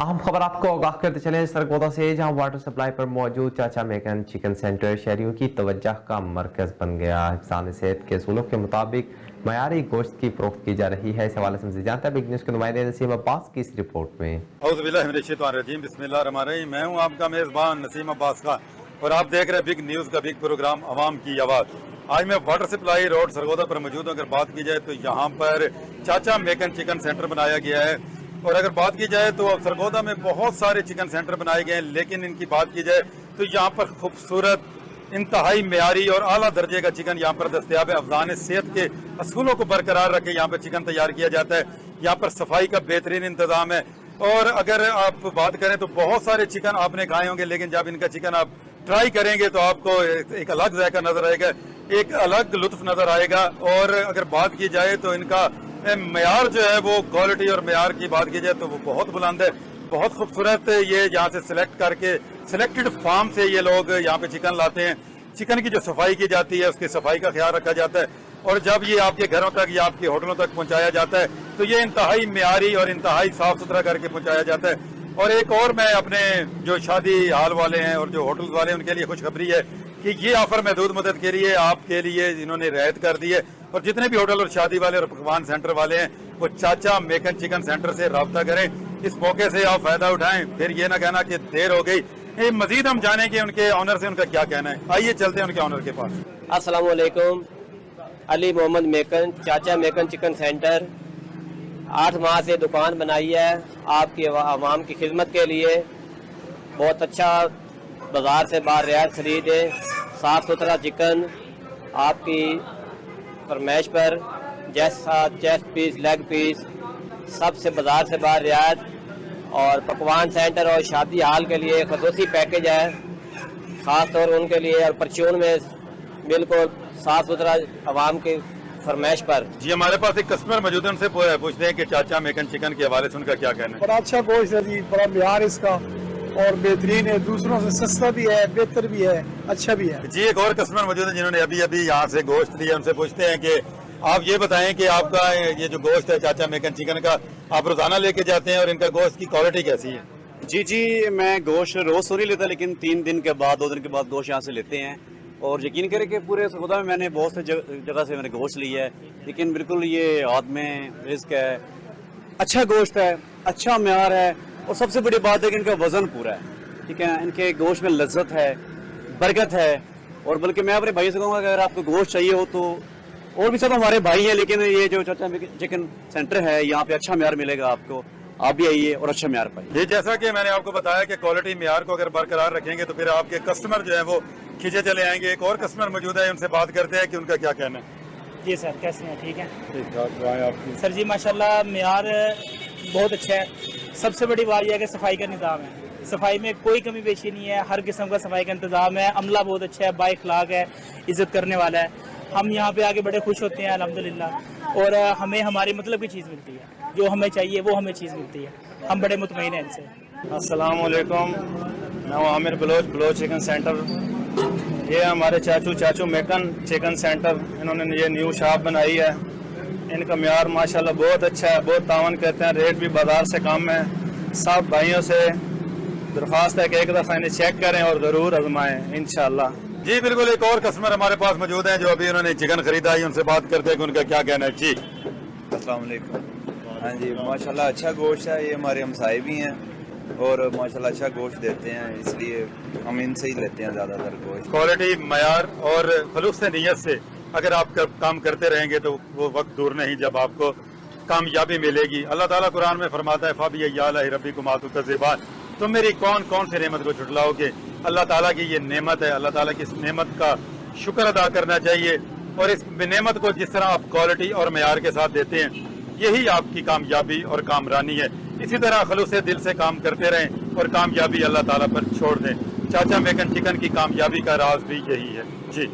अहम खबर आपको आगाह करते चले सरगोदा से, जहां वाटर सप्लाई पर मौजूद चाचा मेकन चिकन सेंटर शहरियों की तवज्जो का मरकज बन गया। हिफ्ज़ान सेहत के असूलों के मुताबिक मयारी गोश्त की फरोख्त की जा रही है। इस हवाले से मज़ीद जानते हैं बिग न्यूज़ के नुमाइंदे नसीम अब्बास की इस रिपोर्ट में। मैं हूँ आपका मेज़बान नसीम अब्बास खान और आप देख रहे हैं बिग न्यूज़ का बिग प्रोग्राम अवाम की आवाज़। आज मैं वाटर सप्लाई रोड सरगोदा पर मौजूद हूँ। अगर बात की जाए तो यहाँ पर चाचा मेकन चिकन सेंटर बनाया गया है, और अगर बात की जाए तो सरगोदा में बहुत सारे चिकन सेंटर बनाए गए हैं, लेकिन इनकी बात की जाए तो यहाँ पर खूबसूरत इंतहाई मेयारी और आला दर्जे का चिकन यहाँ पर दस्तयाब है। अफजान सेहत के असूलों को बरकरार रखे यहाँ पर चिकन तैयार किया जाता है। यहाँ पर सफाई का बेहतरीन इंतजाम है। और अगर आप बात करें तो बहुत सारे चिकन आपने खाए होंगे, लेकिन जब इनका चिकन आप ट्राई करेंगे तो आपको एक अलग जायका नजर आएगा, एक अलग लुत्फ नजर आएगा। और अगर बात की जाए तो इनका मेयार जो है वो क्वालिटी और मेयार की बात की जाए तो वो बहुत बुलंद है, बहुत खूबसूरत। ये यहाँ से सिलेक्ट करके सिलेक्टेड फार्म से ये लोग यहाँ पे चिकन लाते हैं। चिकन की जो सफाई की जाती है उसकी सफाई का ख्याल रखा जाता है, और जब ये आपके घरों तक या आपके होटलों तक पहुँचाया जाता है तो ये इंतहाई मेयारी और इंतहाई साफ सुथरा करके पहुँचाया जाता है। और एक और मैं अपने जो शादी हाल वाले हैं और जो होटल वाले हैं उनके लिए खुशखबरी है कि ये ऑफर महदूद मुद्दत के लिए आपके लिए इन्होंने रियायत कर दी है। और जितने भी होटल और शादी वाले और पकवान सेंटर वाले हैं वो चाचा मेकन चिकन सेंटर से राब्ता करें। इस मौके से आप फायदा उठाएं, फिर ये ना कहना कि देर हो गई। मजीद हम जाने कि उनके ऑनर से उनका क्या कहना है। आइए चलते हैं उनके ऑनर के पास। अस्सलाम वालेकुम। अली मोहम्मद मेकन, चाचा मेकन चिकन सेंटर 8 माह से दुकान बनाई है आपकी आवाम की खिदमत के लिए। बहुत अच्छा बाजार से बाहर रियायत खरीद है, साफ़ सुथरा चिकन आपकी फरमाइश पर, जैसा चेस्ट पीस लेग पीस सबसे बाजार से बाहर रियायत। और पकवान सेंटर और शादी हाल के लिए खसूसी पैकेज है ख़ास तौर उनके लिए, और परचून में बिल्कुल साफ़ सुथरा आवाम की फरमाइश पर। जी हमारे पास एक कस्टमर मौजूद है, उनसे पूछते हैं कि चाचा मेकन चिकन के हवाले से उनका क्या कहना है। बड़ा अच्छा गोश्त है जी, बड़ा म्यार इसका और बेहतरीन है, दूसरों से सस्ता भी है, बेहतर भी है, अच्छा भी है। जी एक और कस्टमर मौजूद है जिन्होंने अभी अभी यहाँ से गोश्त लिया, उनसे पूछते हैं कि आप ये बताएं कि आपका ये जो गोश्त है चाचा मेकन चिकन का आप रोजाना लेके जाते हैं और इनका गोश्त की क्वालिटी कैसी है। जी मैं गोश्त रोज तो नहीं लेता, लेकिन 3 दिन के बाद 2 दिन के बाद गोश्त यहाँ से लेते हैं। और यकीन करें कि पूरे सरगोदा में मैंने बहुत से जगह से मैंने गोश्त लिया है, लेकिन बिल्कुल ये हाथ में रिस्क है, अच्छा गोश्त है, अच्छा म्यार है, और सबसे बड़ी बात है कि इनका वजन पूरा है। ठीक है, इनके गोश्त में लज्जत है, बरकत है। और बल्कि मैं अपने भाई से कहूँगा कि अगर आपको गोश्त चाहिए हो तो और भी सब हमारे भाई हैं, लेकिन ये जो चाचा चिकन सेंटर है यहाँ पे अच्छा म्यार मिलेगा आपको। आप भी आइए और अच्छा म्यार पाइए। ये जैसा कि मैंने आपको बताया कि क्वालिटी म्यार को अगर बरकरार रखेंगे तो फिर आपके कस्टमर जो है वो खींचे चले आएंगे। एक और कस्टमर मौजूद है, उनसे बात करते हैं कि उनका क्या कहना है। जी सर, कैसे हैं? ठीक है सर जी, माशाल्लाह म्यार बहुत अच्छा है। सबसे बड़ी बात यह है कि सफाई का निज़ाम है, सफाई में कोई कमी पेशी नहीं है, हर किस्म का सफाई का इंतजाम है। अमला बहुत अच्छा है, बाइखलाक है, इज्जत करने वाला है। हम यहाँ पे आके बड़े खुश होते हैं अल्हम्दुलिल्लाह, और हमें हमारी मतलब की चीज़ मिलती है, जो हमें चाहिए वो हमें चीज़ मिलती है। हम बड़े मुतमईन हैं इनसे। अस्सलाम वालेकुम, मैं हूँ आमिर बलोच चिकन सेंटर। ये हमारे चाचू मेकन चिकन सेंटर, इन्होंने ये न्यू शॉप बनाई है। इनका म्यार माशाल्लाह बहुत अच्छा है, बहुत तावन करते हैं, रेट भी बाजार से कम है। सब भाइयों से दरख्वास्त है कि एक दफ़ा इन्हें चेक करें और ज़रूर आजमाएं इंशाल्लाह। जी बिल्कुल, एक और कस्टमर हमारे पास मौजूद हैं जो अभी उन्होंने चिकन खरीदा है, उनसे बात करते हैं कि उनका क्या कहना है। जी अस्सलाम वालेकुम। हाँ जी माशाल्लाह अच्छा गोश्त है, ये हमारे हमसाए भी हैं और माशाल्लाह अच्छा गोश्त देते हैं, इसलिए हम इनसे ही लेते हैं ज़्यादातर गोश्त। क्वालिटी मयार और खलूस नीयत से अगर आप काम करते रहेंगे तो वो वक्त दूर नहीं जब आपको कामयाबी मिलेगी। अल्लाह ताला कुरान में फरमाता है फ़ाबी रब्बिकुम तुकज़्ज़िबान, तुम मेरी कौन कौन सी नेमत को छुटलाओगे। अल्लाह ताला की ये नेमत है, अल्लाह ताला की इस नेमत का शुक्र अदा करना चाहिए। और इस नेमत को जिस तरह आप क्वालिटी और मयार के साथ देते हैं यही आपकी कामयाबी और कामरानी है। इसी तरह खलूस दिल से काम करते रहें और कामयाबी अल्लाह ताला पर छोड़ दें। चाचा मेकन चिकन की कामयाबी का राज भी यही है। जी।